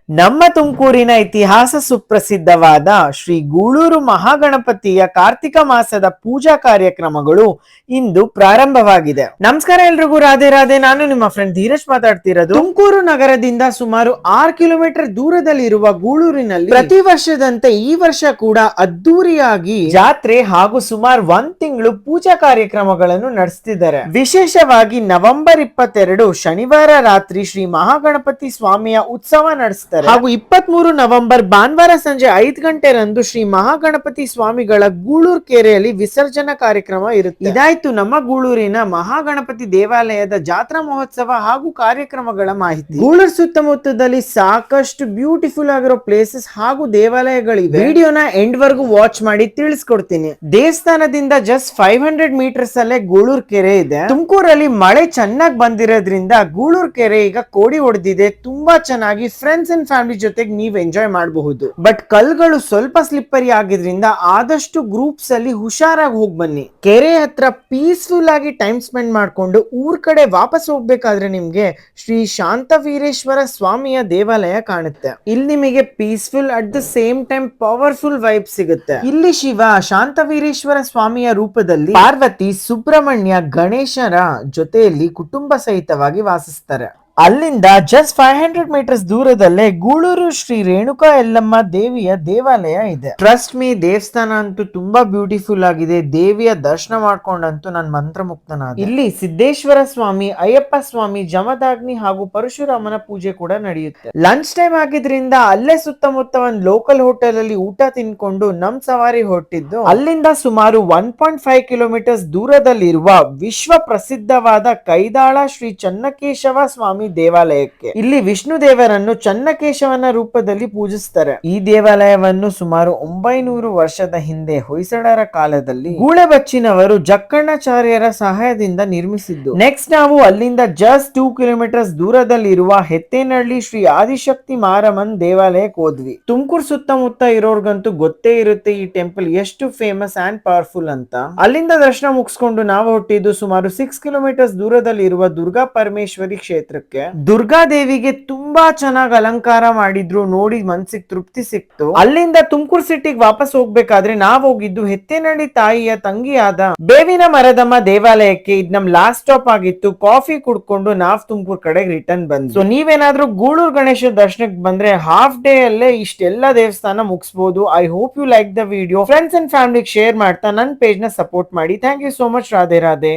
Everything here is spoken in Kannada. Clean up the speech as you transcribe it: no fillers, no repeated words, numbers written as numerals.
ನಮ್ಮ ತುಮಕೂರಿನ ಇತಿಹಾಸ ಸುಪ್ರಸಿದ್ಧವಾದ ಶ್ರೀ ಗೂಳೂರು ಮಹಾಗಣಪತಿಯ ಕಾರ್ತಿಕ ಮಾಸದ ಪೂಜಾ ಕಾರ್ಯಕ್ರಮಗಳು ಇಂದು ಪ್ರಾರಂಭವಾಗಿದೆ. ನಮಸ್ಕಾರ ಎಲ್ರಿಗೂ, ರಾಧೆ ರಾಧೆ. ನಾನು ನಿಮ್ಮ ಫ್ರೆಂಡ್ ಧೀರಜ್ ಮಾತಾಡ್ತಿರೋದು. ತುಮಕೂರು ನಗರದಿಂದ ಸುಮಾರು 6 ಕಿಲೋಮೀಟರ್ ದೂರದಲ್ಲಿರುವ ಗೂಳೂರಿನಲ್ಲಿ ಪ್ರತಿ ವರ್ಷದಂತೆ ಈ ವರ್ಷ ಕೂಡ ಅದ್ದೂರಿಯಾಗಿ ಜಾತ್ರೆ ಹಾಗೂ ಸುಮಾರು 1 ತಿಂಗಳು ಪೂಜಾ ಕಾರ್ಯಕ್ರಮಗಳನ್ನು ನಡೆಸ್ತಿದ್ದಾರೆ. ವಿಶೇಷವಾಗಿ ನವೆಂಬರ್ 22 ಶನಿವಾರ ರಾತ್ರಿ ಶ್ರೀ ಮಹಾಗಣಪತಿ ಸ್ವಾಮಿಯ ಉತ್ಸವ ನಡೆಸ್ತಾರೆ ಹಾಗೂ 23 ನವೆಂಬರ್ ಭಾನುವಾರ ಸಂಜೆ 5 ಗಂಟೆರಂದು ಶ್ರೀ ಮಹಾಗಣಪತಿ ಸ್ವಾಮಿಗಳ ಗೂಳೂರು ಕೆರೆಯಲ್ಲಿ ವಿಸರ್ಜನಾ ಕಾರ್ಯಕ್ರಮ ಇರುತ್ತೆ. ಇದಾಯ್ತು ನಮ್ಮ ಗೂಳೂರಿನ ಮಹಾಗಣಪತಿ ದೇವಾಲಯದ ಜಾತ್ರಾ ಮಹೋತ್ಸವ ಹಾಗೂ ಕಾರ್ಯಕ್ರಮಗಳ ಮಾಹಿತಿ. ಗೂಳೂರು ಸುತ್ತಮುತ್ತದಲ್ಲಿ ಸಾಕಷ್ಟು ಬ್ಯೂಟಿಫುಲ್ ಆಗಿರೋ ಪ್ಲೇಸಸ್ ಹಾಗೂ ದೇವಾಲಯಗಳಿವೆ. ವಿಡಿಯೋನ ಎಂಡ್ ವರ್ಗು ವಾಚ್ ಮಾಡಿ ತಿಳಿಸ್ಕೊಡ್ತೀನಿ. ದೇವಸ್ಥಾನದಿಂದ ಜಸ್ಟ್ 500 ಮೀಟರ್ಸ್ ಅಲ್ಲೇ ಗೂಳೂರು ಕೆರೆ ಇದೆ. ತುಮಕೂರಲ್ಲಿ ಮಳೆ ಚೆನ್ನಾಗಿ ಬಂದಿರೋದ್ರಿಂದ ಗೂಳೂರು ಕೆರೆ ಈಗ ಕೋಡಿ ಹೊಡೆದಿದೆ. ತುಂಬಾ ಚೆನ್ನಾಗಿ ಫ್ರೆಂಡ್ಸ್ ಅಂಡ್ ಫ್ಯಾಮಿಲಿ ಜೊತೆಗೆ ನೀವು ಎಂಜಾಯ್ ಮಾಡಬಹುದು. ಬಟ್ ಕಲ್ಗಳು ಸ್ವಲ್ಪ ಸ್ಲಿಪ್ಪರಿ ಆಗಿದ್ರಿಂದ ಆದಷ್ಟು ಗ್ರೂಪ್ಸ್ ಅಲ್ಲಿ ಹುಷಾರಾಗಿ ಹೋಗಿ ಬನ್ನಿ. ಕೆರೆ ಹತ್ರ ಪೀಸ್ಫುಲ್ ಆಗಿ ಟೈಮ್ ಸ್ಪೆಂಡ್ ಮಾಡ್ಕೊಂಡು ಊರ್ ಕಡೆ ವಾಪಸ್ ಹೋಗ್ಬೇಕಾದ್ರೆ ನಿಮ್ಗೆ ಶ್ರೀ ಶಾಂತವೀರೇಶ್ವರ ಸ್ವಾಮಿಯ ದೇವಾಲಯ ಕಾಣುತ್ತೆ. ಇಲ್ಲಿ ನಿಮಗೆ peaceful at the same time powerful vibe ಸಿಗುತ್ತೆ. ಇಲ್ಲಿ ಶಿವ ಶಾಂತವೀರೇಶ್ವರ ಸ್ವಾಮಿಯ ರೂಪದಲ್ಲಿ ಪಾರ್ವತಿ ಸುಬ್ರಹ್ಮಣ್ಯ ಗಣೇಶರ ಜೊತೆಯಲ್ಲಿ ಕುಟುಂಬ ಸಹಿತವಾಗಿ ವಾಸಿಸ್ತಾರೆ. ಅಲ್ಲಿಂದ ಜಸ್ಟ್ 500 ಮೀಟರ್ಸ್ ದೂರದಲ್ಲೇ ಗೂಳೂರು ಶ್ರೀ ರೇಣುಕಾ ಯಲ್ಲಮ್ಮ ದೇವಿಯ ದೇವಾಲಯ ಇದೆ. ಟ್ರಸ್ಟ್ ಮೀ, ದೇವಸ್ಥಾನ ಅಂತೂ ತುಂಬಾ ಬ್ಯೂಟಿಫುಲ್ ಆಗಿದೆ. ದೇವಿಯ ದರ್ಶನ ಮಾಡ್ಕೊಂಡಂತೂ ನಾನು ಮಂತ್ರಮುಗ್ಧನಾದೆ. ಇಲ್ಲಿ ಸಿದ್ದೇಶ್ವರ ಸ್ವಾಮಿ, ಅಯ್ಯಪ್ಪ ಸ್ವಾಮಿ, ಜಮದಾಗ್ನಿ ಹಾಗೂ ಪರಶುರಾಮನ ಪೂಜೆ ಕೂಡ ನಡೆಯುತ್ತೆ. ಲಂಚ್ ಟೈಮ್ ಆಗಿದ್ರಿಂದ ಅಲ್ಲೇ ಸುತ್ತಮುತ್ತ ಒಂದು ಲೋಕಲ್ ಹೋಟೆಲ್ ಅಲ್ಲಿ ಊಟ ತಿನ್ಕೊಂಡು ನಮ್ ಸವಾರಿ ಹೊರಟಿದ್ದು ಅಲ್ಲಿಂದ ಸುಮಾರು 1.5 ಕಿಲೋಮೀಟರ್ಸ್ ದೂರದಲ್ಲಿರುವ ವಿಶ್ವ ಪ್ರಸಿದ್ಧವಾದ ಕೈದಾಳ ಶ್ರೀ ಚನ್ನಕೇಶವ ಸ್ವಾಮಿ ದೇವಾಲಯಕ್ಕೆ. ಇಲ್ಲಿ ವಿಷ್ಣು ದೇವರನ್ನು ಚನ್ನಕೇಶವನ ರೂಪದಲ್ಲಿ ಪೂಜಿಸ್ತಾರೆ. ಈ ದೇವಾಲಯವನ್ನು ಸುಮಾರು 900 ವರ್ಷದ ಹಿಂದೆ ಹೊಯ್ಸಳರ ಕಾಲದಲ್ಲಿ ಗೂಳೆಬಚ್ಚಿನವರು ಜಕ್ಕಣ್ಣಾಚಾರ್ಯರ ಸಹಾಯದಿಂದ ನಿರ್ಮಿಸಿದ್ದು. ನೆಕ್ಸ್ಟ್ ನಾವು ಅಲ್ಲಿಂದ ಜಸ್ಟ್ 2 ಕಿಲೋಮೀಟರ್ಸ್ ದೂರದಲ್ಲಿರುವ ಹೆತ್ತೇನಹಳ್ಳಿ ಶ್ರೀ ಆದಿಶಕ್ತಿ ಮಾರಮ್ಮನ್ ದೇವಾಲಯಕ್ಕೆ ಹೋದ್ವಿ. ತುಮಕೂರು ಸುತ್ತಮುತ್ತ ಇರೋರ್ಗಂತೂ ಗೊತ್ತೇ ಇರುತ್ತೆ ಈ ಟೆಂಪಲ್ ಎಷ್ಟು ಫೇಮಸ್ ಅಂಡ್ ಪವರ್ಫುಲ್ ಅಂತ. ಅಲ್ಲಿಂದ ದರ್ಶನ ಮುಗಿಸ್ಕೊಂಡು ನಾವು ಹೊಟ್ಟಿದ್ದು ಸುಮಾರು 6 ಕಿಲೋಮೀಟರ್ಸ್ ದೂರದಲ್ಲಿ ಇರುವ ದುರ್ಗಾ ಪರಮೇಶ್ವರಿ ಕ್ಷೇತ್ರಕ್ಕೆ. ದುರ್ಗಾದೇವಿಗೆ ತುಂಬಾ ಚೆನ್ನಾಗಿ ಅಲಂಕಾರ ಮಾಡಿದ್ರು, ನೋಡಿ ಮನ್ಸಿಗೆ ತೃಪ್ತಿ ಸಿಕ್ತು. ಅಲ್ಲಿಂದ ತುಮಕೂರು ಸಿಟಿಗೆ ವಾಪಸ್ ಹೋಗ್ಬೇಕಾದ್ರೆ ನಾವ್ ಹೋಗಿದ್ದು ಹೆತ್ತೇನಹಳ್ಳಿ ತಾಯಿಯ ತಂಗಿಯಾದ ಬೇವಿನ ಮರದಮ್ಮ ದೇವಾಲಯಕ್ಕೆ. ಇದ್ ನಮ್ ಲಾಸ್ಟ್ ಸ್ಟಾಪ್ ಆಗಿತ್ತು. ಕಾಫಿ ಕುಡ್ಕೊಂಡು ನಾವ್ ತುಮಕೂರು ಕಡೆಗೆ ರಿಟರ್ನ್ ಬಂದ್ವಿ. ಸೊ ನೀವೇನಾದ್ರೂ ಗೂಳೂರು ಗಣೇಶ ದರ್ಶನಕ್ಕೆ ಬಂದ್ರೆ ಹಾಫ್ ಡೇ ಅಲ್ಲೇ ಇಷ್ಟೆಲ್ಲ ದೇವಸ್ಥಾನ ಮುಗಿಸಬಹುದು. I hope you like the video. Friends and ಫ್ಯಾಮಿಲಿಗೆ ಶೇರ್ ಮಾಡ್ತಾ ನನ್ನ ಪೇಜ್ ನ ಸಪೋರ್ಟ್ ಮಾಡಿ. Thank you so much. Radhe Radhe.